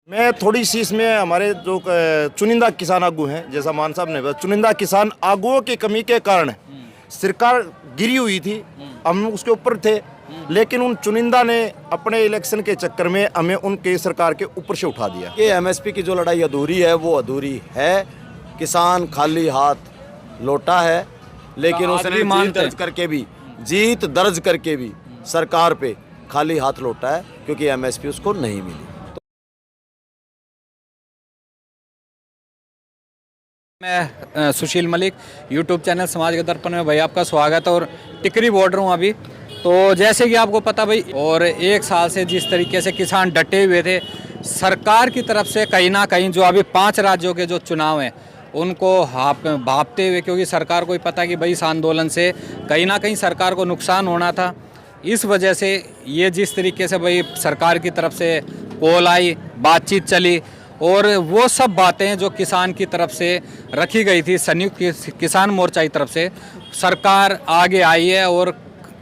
मैं थोड़ी सी इसमें हमारे जो चुनिंदा किसान आगू हैं, जैसा मान साहब ने बताया, चुनिंदा किसान आगुओं की कमी के कारण सरकार गिरी हुई थी, हम उसके ऊपर थे, लेकिन उन चुनिंदा ने अपने इलेक्शन के चक्कर में हमें उनके सरकार के ऊपर से उठा दिया। कि एमएसपी की जो लड़ाई अधूरी है वो अधूरी है। किसान खाली हाथ लौटा है, लेकिन उसने जीत दर्ज करके भी सरकार पे खाली हाथ लौटा है, क्योंकि एमएसपी उसको नहीं मिली। मैं सुशील मलिक, यूट्यूब चैनल समाज के दर्पण में भाई आपका स्वागत है। और टिकरी बॉर्डर हूँ अभी, तो जैसे कि आपको पता भाई, और एक साल से जिस तरीके से किसान डटे हुए थे, सरकार की तरफ से कहीं ना कहीं जो अभी 5 राज्यों के जो चुनाव हैं उनको भापते हुए, क्योंकि सरकार को ही पता कि भाई इस आंदोलन से कहीं ना कहीं सरकार को नुकसान होना था, इस वजह से ये जिस तरीके से भाई सरकार की तरफ से कॉल आई, बातचीत चली, और वो सब बातें जो किसान की तरफ से रखी गई थी, संयुक्त किसान मोर्चा की तरफ से सरकार आगे आई है और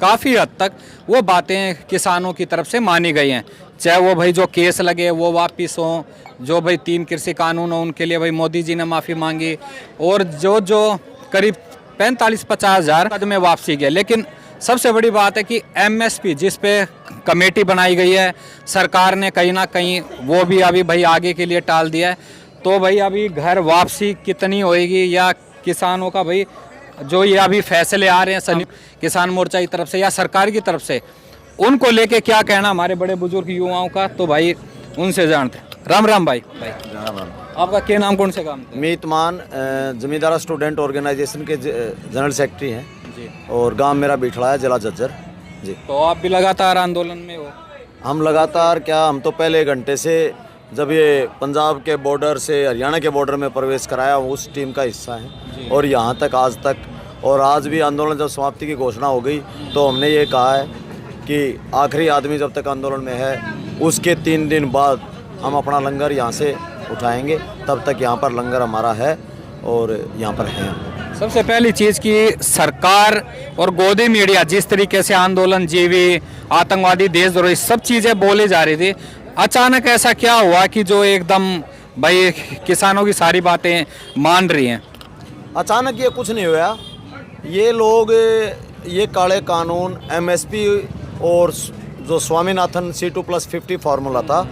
काफ़ी हद तक वो बातें किसानों की तरफ से मानी गई हैं। चाहे वो भाई जो केस लगे वो वापस हों, जो भाई 3 कृषि कानून हो उनके लिए भाई मोदी जी ने माफ़ी मांगी, और जो करीब 45-50 हज़ार पद में वापसी गए। लेकिन सबसे बड़ी बात है कि एमएसपी जिस पे कमेटी बनाई गई है, सरकार ने कहीं ना कहीं वो भी अभी भाई आगे के लिए टाल दिया है। तो भाई अभी घर वापसी कितनी होएगी, या किसानों का भाई जो ये अभी फैसले आ रहे हैं संयुक्त किसान मोर्चा की तरफ से या सरकार की तरफ से, उनको लेके क्या कहना हमारे बड़े बुजुर्ग युवाओं का, तो भाई उनसे जानते हैं। राम राम भाई। राम। आपका क्या नाम, कौन से काम? मीत मान, जमींदारा स्टूडेंट ऑर्गेनाइजेशन के जनरल सेक्रेटरी हैं जी, और गांव मेरा बिठड़ा है, जिला झज्जर जी। तो आप भी लगातार आंदोलन में हो? हम लगातार क्या, हम तो पहले घंटे से जब ये पंजाब के बॉर्डर से हरियाणा के बॉर्डर में प्रवेश कराया, उस टीम का हिस्सा है, और यहाँ तक आज तक, और आज भी आंदोलन जब समाप्ति की घोषणा हो गई तो हमने ये कहा है कि आखिरी आदमी जब तक आंदोलन में है, उसके 3 दिन बाद हम अपना लंगर यहाँ से उठाएंगे। तब तक यहाँ पर लंगर हमारा है और यहाँ पर है। सबसे पहली चीज़ कि सरकार और गोदी मीडिया जिस तरीके से आंदोलन जीवी, आतंकवादी, देशद्रोही सब चीज़ें बोली जा रही थी, अचानक ऐसा क्या हुआ कि जो एकदम भाई किसानों की सारी बातें मान रही हैं? अचानक ये कुछ नहीं हुआ। ये लोग ये काले कानून, एमएसपी और जो स्वामीनाथन C2+50 फार्मूला था,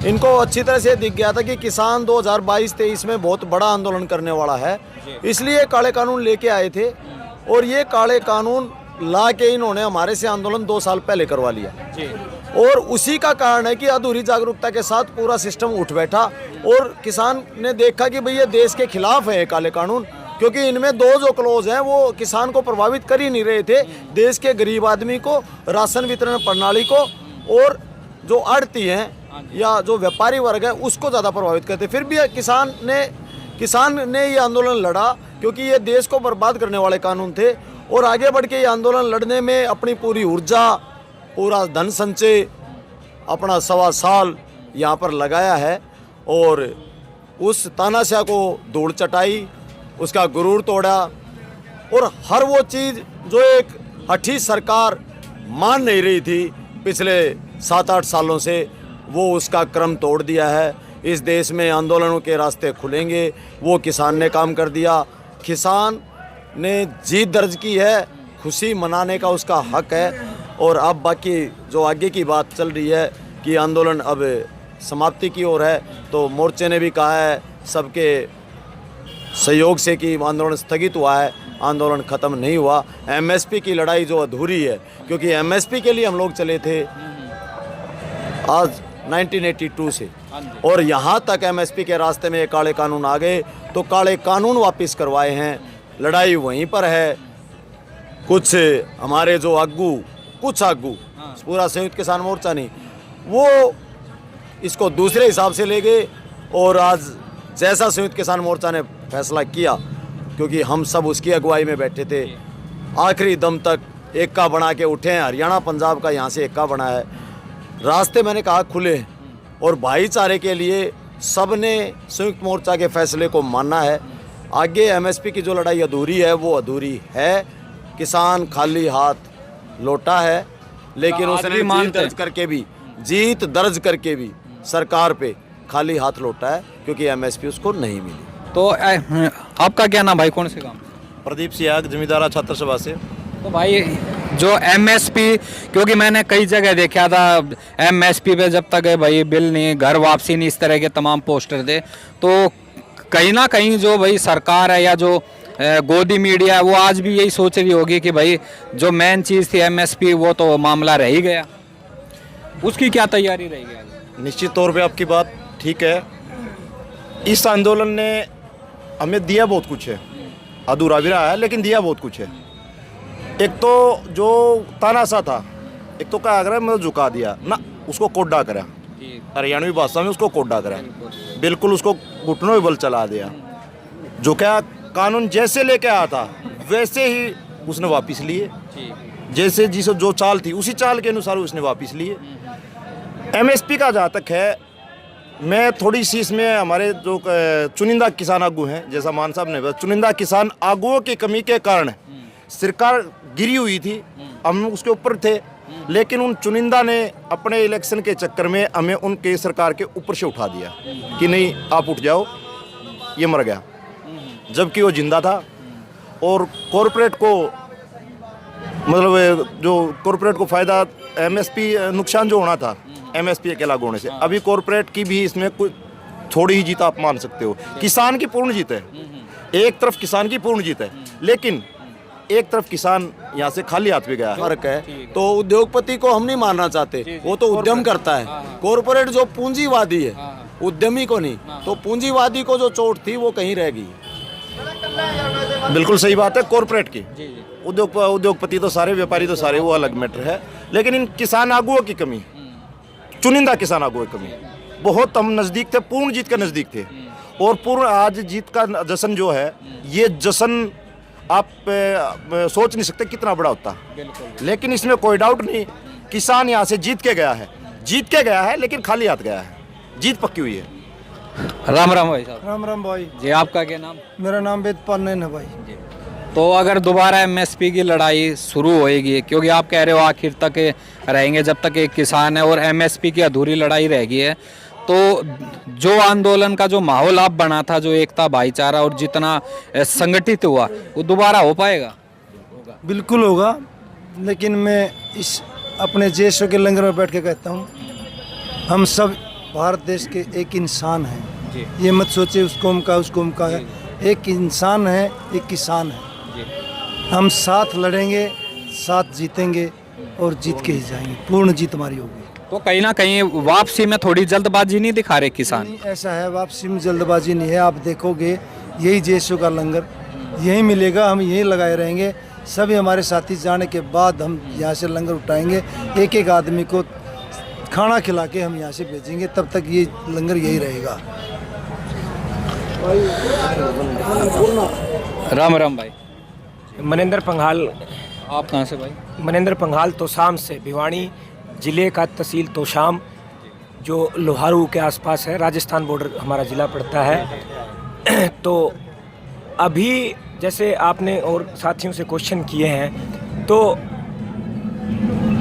इनको अच्छी तरह से दिख गया था कि किसान 2022-23 में बहुत बड़ा आंदोलन करने वाला है, इसलिए काले कानून लेके आए थे। और ये काले कानून ला के इन्होंने हमारे से आंदोलन 2 साल पहले करवा लिया जी। और उसी का कारण है कि अधूरी जागरूकता के साथ पूरा सिस्टम उठ बैठा, और किसान ने देखा कि भाई ये देश के खिलाफ है ये काले कानून, क्योंकि इनमें 2 जो क्लोज हैं वो किसान को प्रभावित कर ही नहीं रहे थे, देश के गरीब आदमी को, राशन वितरण प्रणाली को, और जो आड़ती हैं या जो व्यापारी वर्ग है उसको ज़्यादा प्रभावित करते। फिर भी किसान ने ये आंदोलन लड़ा, क्योंकि ये देश को बर्बाद करने वाले कानून थे, और आगे बढ़ के ये आंदोलन लड़ने में अपनी पूरी ऊर्जा, पूरा धन संचय, अपना 1.25 साल यहाँ पर लगाया है, और उस तानाशाह को धूल चटाई, उसका गुरूर तोड़ा, और हर वो चीज़ जो एक हठी सरकार मान नहीं रही थी पिछले 7-8 सालों से, वो उसका क्रम तोड़ दिया है। इस देश में आंदोलनों के रास्ते खुलेंगे, वो किसान ने काम कर दिया। किसान ने जीत दर्ज की है, खुशी मनाने का उसका हक है। और अब बाकी जो आगे की बात चल रही है कि आंदोलन अब समाप्ति की ओर है, तो मोर्चे ने भी कहा है सबके सहयोग से कि आंदोलन स्थगित हुआ है, आंदोलन ख़त्म नहीं हुआ। एमएसपी की लड़ाई जो अधूरी है, क्योंकि एमएसपी के लिए हम लोग चले थे आज 1982 से, और यहाँ तक एमएसपी के रास्ते में काले कानून आ गए, तो काले कानून वापस करवाए हैं। लड़ाई वहीं पर है। कुछ हमारे जो कुछ आगू, पूरा संयुक्त किसान मोर्चा नहीं, वो इसको दूसरे हिसाब से ले गए, और आज जैसा संयुक्त किसान मोर्चा ने फैसला किया, क्योंकि हम सब उसकी अगुवाई में बैठे थे, आखिरी दम तक एक्का बना के उठे हैं। हरियाणा पंजाब का यहाँ से एक्का बना है। रास्ते मैंने कहा खुले हैं, और भाईचारे के लिए सब ने संयुक्त मोर्चा के फैसले को मानना है। आगे एमएसपी की जो लड़ाई अधूरी है वो अधूरी है। किसान खाली हाथ लौटा है, लेकिन उसने जीत दर्ज करके भी सरकार पे खाली हाथ लौटा है, क्योंकि एमएसपी उसको नहीं मिली। तो आपका क्या नाम भाई, कौन से गाँव? प्रदीप सियाग, जमींदारा छात्र सभा से। तो भाई जो एमएसपी, क्योंकि मैंने कई जगह देखा था एमएसपी पे जब तक भाई बिल नहीं, घर वापसी नहीं, इस तरह के तमाम पोस्टर थे, तो कहीं ना कहीं जो भाई सरकार है या जो गोदी मीडिया है वो आज भी यही सोच रही होगी कि भाई जो मेन चीज़ थी एमएसपी वो तो मामला रह ही गया, उसकी क्या तैयारी रहेगी आगे? निश्चित तौर पे आपकी बात ठीक है। इस आंदोलन ने हमें दिया बहुत कुछ है, अधूरा भी रहा है लेकिन दिया बहुत कुछ है। एक तो जो तानाशाह था, एक तो क्या करा, मतलब झुका दिया ना, उसको कोड्डा करा, हरियाणवी भाषा में उसको कोड्डा करा, बिल्कुल उसको घुटनों में बल चला दिया। जो क्या कानून जैसे लेके आया था वैसे ही उसने वापस लिए, जैसे जिसे जो चाल थी उसी चाल के अनुसार उसने वापस लिए। एमएसपी का जहाँ तक है, मैं थोड़ी सी इसमें हमारे जो चुनिंदा किसान आगू हैं, जैसा मान साहब ने बताया, चुनिंदा किसान आगुओं की कमी के कारण सरकार गिरी हुई थी, हम उसके ऊपर थे, लेकिन उन चुनिंदा ने अपने इलेक्शन के चक्कर में हमें उनके सरकार के ऊपर से उठा दिया कि नहीं आप उठ जाओ, ये मर गया, जबकि वो जिंदा था। और कॉरपोरेट को, मतलब जो कॉरपोरेट को फ़ायदा, एमएसपी नुकसान जो होना था एमएसपी के लागू होने से, अभी कॉरपोरेट की भी इसमें कुछ थोड़ी ही जीत आप मान सकते हो। किसान की पूर्ण जीत है, एक तरफ किसान की पूर्ण जीत है, लेकिन एक तरफ किसान यहाँ से खाली हाथ भी गया है। फर्क है। तो उद्योगपति को हम नहीं मारना चाहते, वो तो उद्यम करता है। कॉरपोरेट जो पूंजीवादी है, उद्यमी को नहीं, तो पूंजीवादी को जो चोट थी वो कहीं रह गई। बिल्कुल सही बात है, कॉरपोरेट की। उद्योगपति तो सारे, व्यापारी तो सारे, वो अलग मैटर है, लेकिन इन किसान आगुओं की कमी, चुनिंदा किसान आगुओं की कमी, बहुत हम नज़दीक थे, पूर्ण जीत के नज़दीक थे। और पूर्ण आज जीत का जश्न जो है, ये जश्न आप सोच नहीं सकते कितना बड़ा होता। लेकिन इसमें कोई डाउट नहीं, किसान यहाँ से जीत के गया है, लेकिन खाली हाथ गया है, जीत पक्की हुई है। राम राम भाई साहब। राम राम भाई। जी आपका क्या नाम? मेरा नाम वेदपाल नैन है भाई। तो अगर दोबारा एमएसपी की लड़ाई शुरू होएगी, क्योंकि आप कह रहे हो आखिर तक रहेंगे जब तक एक किसान है, और एमएसपी की अधूरी लड़ाई रह गई है, तो जो आंदोलन का जो माहौल आप बना था, जो एकता भाईचारा और जितना संगठित हुआ, वो दोबारा हो पाएगा? बिल्कुल होगा, लेकिन मैं इस अपने जेशो के लंगर में बैठ के कहता हूँ, हम सब भारत देश के एक इंसान हैं। ये मत सोचे उस कौम का उस कौम का है, एक इंसान है, एक किसान है। हम साथ लड़ेंगे, साथ जीतेंगे और जीत के ही जाएंगे, पूर्ण जीत हमारी होगी। तो कहीं ना कहीं वापसी में थोड़ी जल्दबाजी नहीं दिखा रहे किसान? नहीं, ऐसा है, वापसी में जल्दबाजी नहीं है। आप देखोगे यही जेशो का लंगर यही मिलेगा, हम यही लगाए रहेंगे। सभी हमारे साथी जाने के बाद हम यहाँ से लंगर उठाएंगे, एक एक आदमी को खाना खिला के हम यहाँ से भेजेंगे, तब तक ये लंगर यही रहेगा। राम राम भाई। मनेंद्र पंघाल। आप कहाँ से भाई? मनेंद्र पंघाल तोशाम से, भिवाड़ी ज़िले का तहसील तोशाम, जो लोहारू के आसपास है, राजस्थान बॉर्डर हमारा ज़िला पड़ता है। तो अभी जैसे आपने और साथियों से क्वेश्चन किए हैं, तो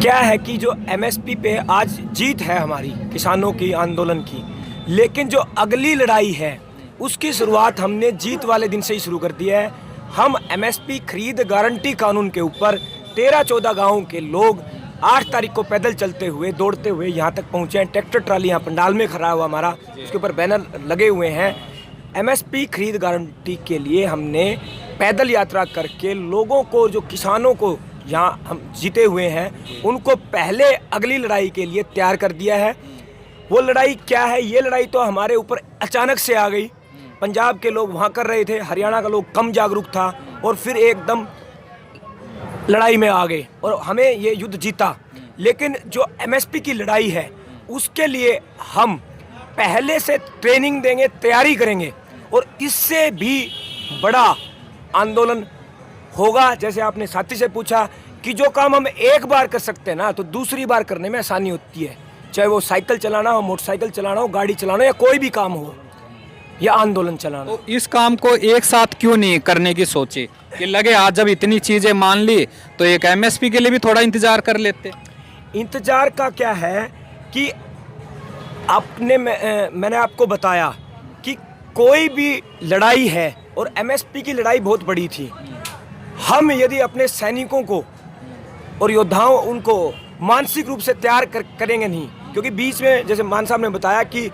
क्या है कि जो एमएसपी पे आज जीत है हमारी किसानों की आंदोलन की, लेकिन जो अगली लड़ाई है उसकी शुरुआत हमने जीत वाले दिन से ही शुरू कर दिया है। हम एमएसपी खरीद गारंटी कानून के ऊपर 13-14 गाँव के लोग 8 तारीख को पैदल चलते हुए, दौड़ते हुए यहाँ तक पहुँचे हैं। ट्रैक्टर ट्राली यहाँ पंडाल में खड़ा हुआ हमारा, उसके ऊपर बैनर लगे हुए हैं। एमएसपी खरीद गारंटी के लिए हमने पैदल यात्रा करके लोगों को, जो किसानों को यहाँ हम जीते हुए हैं, उनको पहले अगली लड़ाई के लिए तैयार कर दिया है। वो लड़ाई क्या है? ये लड़ाई तो हमारे ऊपर अचानक से आ गई। पंजाब के लोग वहाँ कर रहे थे, हरियाणा का लोग कम जागरूक था, और फिर एकदम लड़ाई में आ गए और हमें ये युद्ध जीता। लेकिन जो एमएसपी की लड़ाई है उसके लिए हम पहले से ट्रेनिंग देंगे, तैयारी करेंगे, और इससे भी बड़ा आंदोलन होगा। जैसे आपने साथी से पूछा कि जो काम हम एक बार कर सकते हैं ना, तो दूसरी बार करने में आसानी होती है, चाहे वो साइकिल चलाना हो, मोटरसाइकिल चलाना हो, गाड़ी चलाना हो, या कोई भी काम हो, या आंदोलन चलाना। तो इस काम को एक साथ क्यों नहीं करने की सोची कि लगे आज जब इतनी चीजें मान ली तो एक एमएसपी के लिए भी थोड़ा इंतजार कर लेते? इंतजार का क्या है कि मैंने आपको बताया कि कोई भी लड़ाई है और एमएसपी की लड़ाई बहुत बड़ी थी। हम यदि अपने सैनिकों को और योद्धाओं उनको मानसिक रूप से तैयार करेंगे नहीं, क्योंकि बीच में जैसे मान साहब ने बताया कि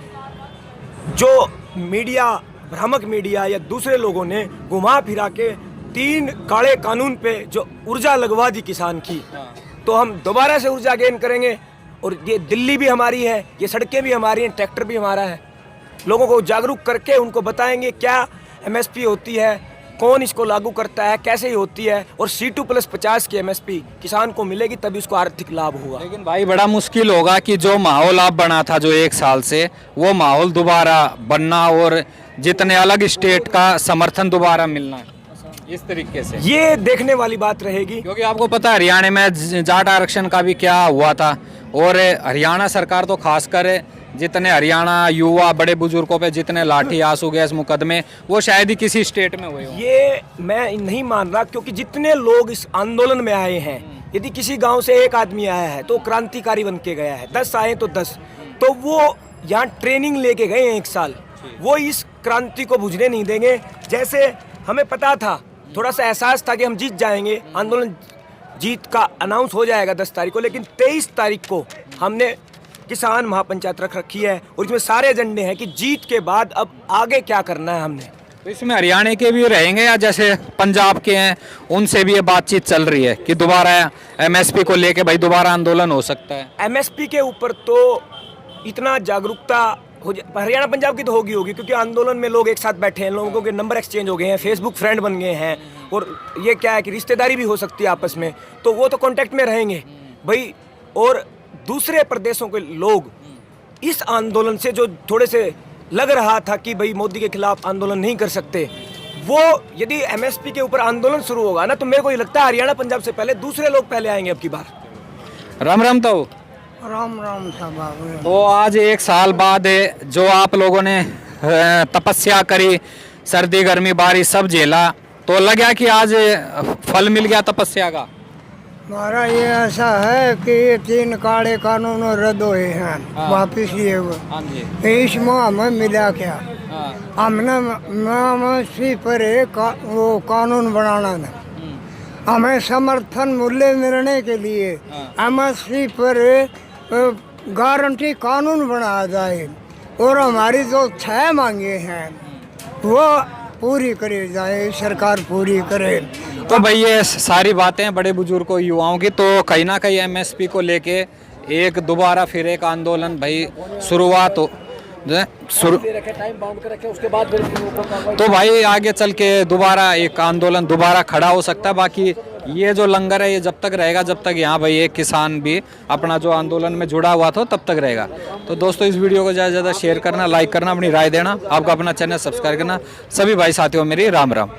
जो मीडिया, भ्रामक मीडिया या दूसरे लोगों ने घुमा फिरा के 3 काले कानून पे जो ऊर्जा लगवा दी किसान की, तो हम दोबारा से ऊर्जा गेन करेंगे। और ये दिल्ली भी हमारी है, ये सड़कें भी हमारी हैं, ट्रैक्टर भी हमारा है। लोगों को जागरूक करके उनको बताएंगे क्या एमएसपी होती है, कौन इसको लागू करता है, कैसे ही होती है, और C2+50 की एमएसपी किसान को मिलेगी तभी उसको आर्थिक लाभ होगा। लेकिन भाई बड़ा मुश्किल होगा कि जो माहौल आप बना था जो 1 साल से, वो माहौल दोबारा बनना और जितने अलग स्टेट का समर्थन दोबारा मिलना इस तरीके से, ये देखने वाली बात रहेगी। क्योंकि आपको पता है हरियाणा में जाट आरक्षण का भी क्या हुआ था, और हरियाणा सरकार तो खासकर जितने हरियाणा युवा बड़े बुजुर्गों पे जितने लाठी आंसू गैस मुकदमे, वो शायद ही किसी स्टेट में हुए हों। ये मैं नहीं मान रहा, क्योंकि जितने लोग इस आंदोलन में आए हैं, यदि किसी गांव से 1 आदमी आया है तो क्रांतिकारी बन के गया है, 10 आए तो 10, तो वो यहाँ ट्रेनिंग लेके गए हैं 1 साल, वो इस क्रांति को बुझने नहीं देंगे। जैसे हमें पता था, थोड़ा सा एहसास था कि हम जीत जाएंगे, आंदोलन जीत का अनाउंस हो जाएगा 10 तारीख को, लेकिन 23 तारीख को हमने किसान महापंचायत रख रखी है और इसमें सारे एजेंडे हैं कि जीत के बाद अब आगे क्या करना है हमने। तो इसमें हरियाणा के भी रहेंगे या जैसे पंजाब के हैं उनसे भी ये बातचीत चल रही है कि दोबारा एमएसपी को लेके भाई दोबारा आंदोलन हो सकता है? एमएसपी के ऊपर तो इतना जागरूकता हरियाणा पंजाब की तो होगी, क्योंकि आंदोलन में लोग एक साथ बैठे हैं, लोगों के नंबर एक्सचेंज हो गए हैं, फेसबुक फ्रेंड बन गए हैं, और ये क्या है कि रिश्तेदारी भी हो सकती है आपस में, तो वो तो कांटेक्ट में रहेंगे भाई। और दूसरे प्रदेशों के लोग इस आंदोलन से जो थोड़े से लग रहा था कि भाई मोदी के खिलाफ आंदोलन नहीं कर सकते, वो यदि एमएसपी के ऊपर आंदोलन शुरू होगा ना, तो मेरे को ये लगता है हरियाणा पंजाब से पहले दूसरे लोग पहले आएंगे अब की बार। राम राम। तो राम राम साहब। तो आज 1 साल बाद जो आप लोगों ने तपस्या करी, सर्दी गर्मी बारिश सब झेला, तो लगा कि आज फल मिल गया तपस्या का? हमारा ये ऐसा है कि ये 3 काले कानून रद्द हुए हैं, वापिस लिए हुए। हाँ जी। इस माह हमें मिला क्या? हमने एमएसपी पर वो कानून बनाना था, हमें समर्थन मूल्य मिलने के लिए एमएसपी पर गारंटी कानून बनाया जाए, और हमारी जो 6 मांगे हैं वो पूरी करी जाए, सरकार पूरी करे। तो भाई ये सारी बातें बड़े बुजुर्गों युवाओं की, तो कहीं ना कहीं एमएसपी को लेके एक दोबारा फिर एक आंदोलन भाई शुरुआत हो टाइम बाउंड कर रखे, उसके बाद तो भाई आगे चल के दोबारा एक आंदोलन दोबारा खड़ा हो सकता है। बाकी ये जो लंगर है ये जब तक रहेगा, जब तक यहाँ भाई एक किसान भी अपना जो आंदोलन में जुड़ा हुआ था तब तक रहेगा। तो दोस्तों इस वीडियो को ज़्यादा से ज़्यादा शेयर करना, लाइक करना, अपनी राय देना, आपका अपना चैनल सब्सक्राइब करना। सभी भाई साथियों मेरी राम राम।